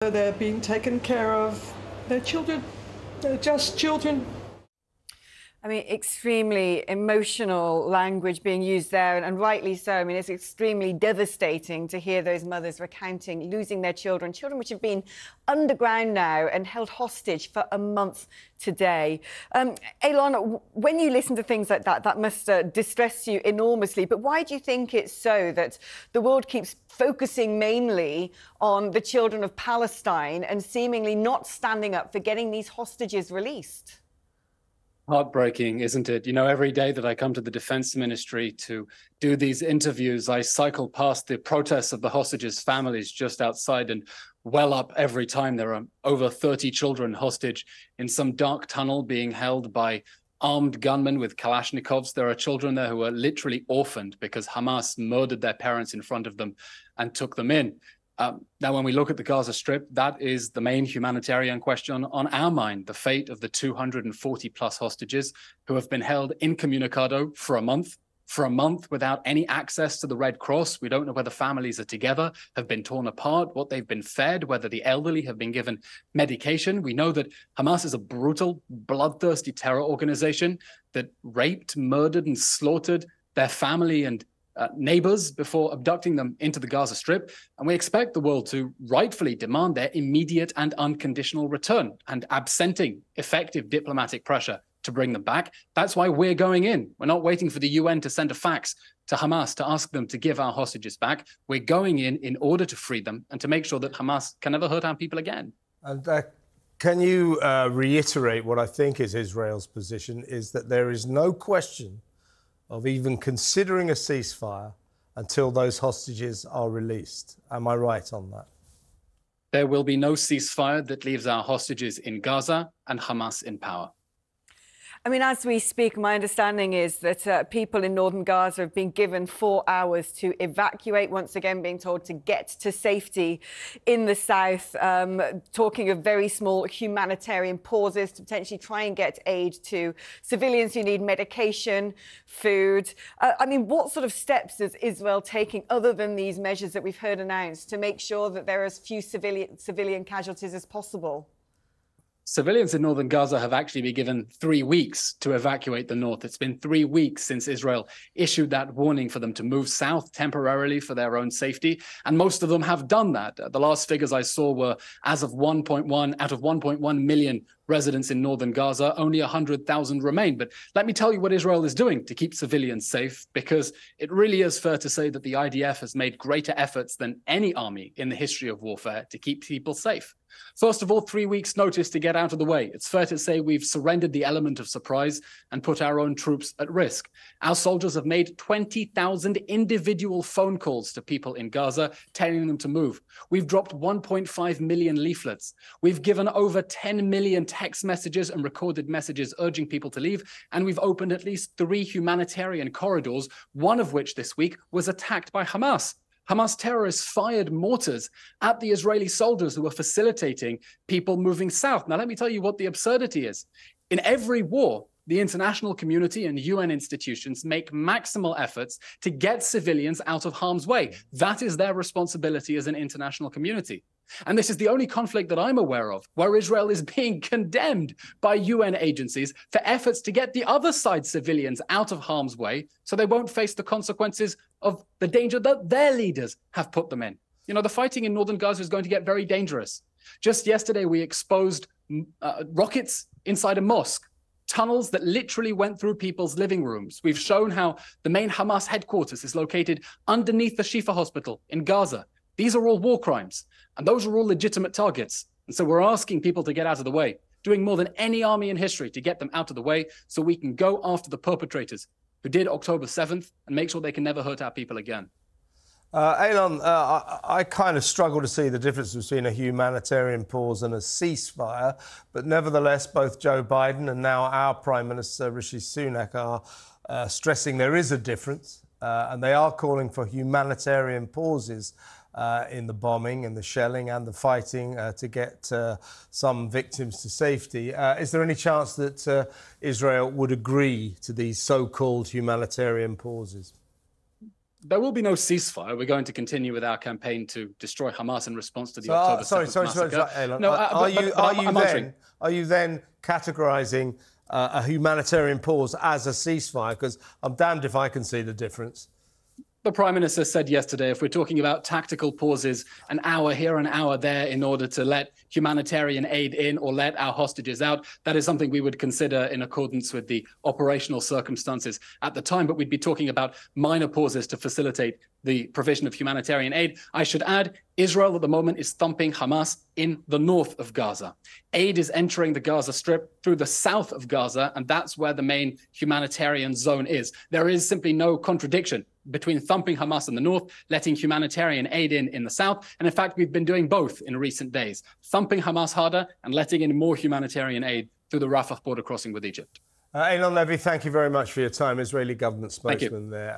They're being taken care of. They're children. They're just children. I mean, extremely emotional language being used there, and rightly so. I mean, it's extremely devastating to hear those mothers recounting losing their children which have been underground now and held hostage for a month today. Eylon, when you listen to things like that, that must distress you enormously. But why do you think it's so that the world keeps focusing mainly on the children of Palestine and seemingly not standing up for getting these hostages released? Heartbreaking, isn't it? You know, every day that I come to the Defense Ministry to do these interviews, I cycle past the protests of the hostages' families just outside and well up every time. There are over 30 children hostage in some dark tunnel being held by armed gunmen with Kalashnikovs. There are children there who are literally orphaned because Hamas murdered their parents in front of them and took them in. Now, when we look at the Gaza Strip, that is the main humanitarian question on our mind, the fate of the 240 plus hostages who have been held incommunicado for a month without any access to the Red Cross. We don't know whether families are together, have been torn apart, what they've been fed, whether the elderly have been given medication. We know that Hamas is a brutal, bloodthirsty terror organization that raped, murdered, and slaughtered their family and neighbors before abducting them into the Gaza Strip. And we expect the world to rightfully demand their immediate and unconditional return and absenting effective diplomatic pressure to bring them back. That's why we're going in. We're not waiting for the UN to send a fax to Hamas to ask them to give our hostages back. We're going in order to free them and to make sure that Hamas can never hurt our people again. And can you reiterate what I think is Israel's position, is that there is no question of even considering a ceasefire until those hostages are released? Am I right on that? There will be no ceasefire that leaves our hostages in Gaza and Hamas in power. I mean, as we speak, my understanding is that people in northern Gaza have been given 4 hours to evacuate, once again being told to get to safety in the south, talking of very small humanitarian pauses to potentially try and get aid to civilians who need medication, food. I mean, what sort of steps is Israel taking, other than these measures that we've heard announced, to make sure that there are as few civilian casualties as possible? Civilians in northern Gaza have actually been given 3 weeks to evacuate the north. It's been 3 weeks since Israel issued that warning for them to move south temporarily for their own safety. And most of them have done that. The last figures I saw were as of 1.1 out of 1.1 million residents in northern Gaza, only 100,000 remain. But let me tell you what Israel is doing to keep civilians safe, because it really is fair to say that the IDF has made greater efforts than any army in the history of warfare to keep people safe. First of all, 3 weeks' notice to get out of the way. It's fair to say we've surrendered the element of surprise and put our own troops at risk. Our soldiers have made 20,000 individual phone calls to people in Gaza, telling them to move. We've dropped 1.5 million leaflets. We've given over 10 million text messages and recorded messages urging people to leave. And we've opened at least 3 humanitarian corridors, one of which this week was attacked by Hamas. Hamas terrorists fired mortars at the Israeli soldiers who were facilitating people moving south. Now, let me tell you what the absurdity is. In every war, the international community and UN institutions make maximal efforts to get civilians out of harm's way. That is their responsibility as an international community. And this is the only conflict that I'm aware of where Israel is being condemned by UN agencies for efforts to get the other side's civilians out of harm's way so they won't face the consequences of the danger that their leaders have put them in. You know, the fighting in northern Gaza is going to get very dangerous. Just yesterday, we exposed rockets inside a mosque, tunnels that literally went through people's living rooms. We've shown how the main Hamas headquarters is located underneath the Shifa hospital in Gaza. These are all war crimes, and those are all legitimate targets. And so we're asking people to get out of the way, doing more than any army in history to get them out of the way so we can go after the perpetrators who did October 7th and make sure they can never hurt our people again. Eylon, I kind of struggle to see the difference between a humanitarian pause and a ceasefire, but nevertheless, both Joe Biden and now our Prime Minister, Rishi Sunak, are stressing there is a difference, and they are calling for humanitarian pauses in the bombing and the shelling and the fighting to get some victims to safety. Is there any chance that Israel would agree to these so-called humanitarian pauses? There will be no ceasefire. We're going to continue with our campaign to destroy Hamas in response to the October 7th massacre. Eylon. No, Are you then categorising a humanitarian pause as a ceasefire? Because I'm damned if I can see the difference. The Prime Minister said yesterday, if we're talking about tactical pauses, an hour here, an hour there, in order to let humanitarian aid in or let our hostages out, that is something we would consider in accordance with the operational circumstances at the time. But we'd be talking about minor pauses to facilitate the provision of humanitarian aid. I should add, Israel at the moment is thumping Hamas in the north of Gaza. Aid is entering the Gaza Strip through the south of Gaza, and that's where the main humanitarian zone is. There is simply no contradiction between thumping Hamas in the north, letting humanitarian aid in the south. And in fact, we've been doing both in recent days, thumping Hamas harder and letting in more humanitarian aid through the Rafah border crossing with Egypt. Eylon Levy, thank you very much for your time. Israeli government spokesman there.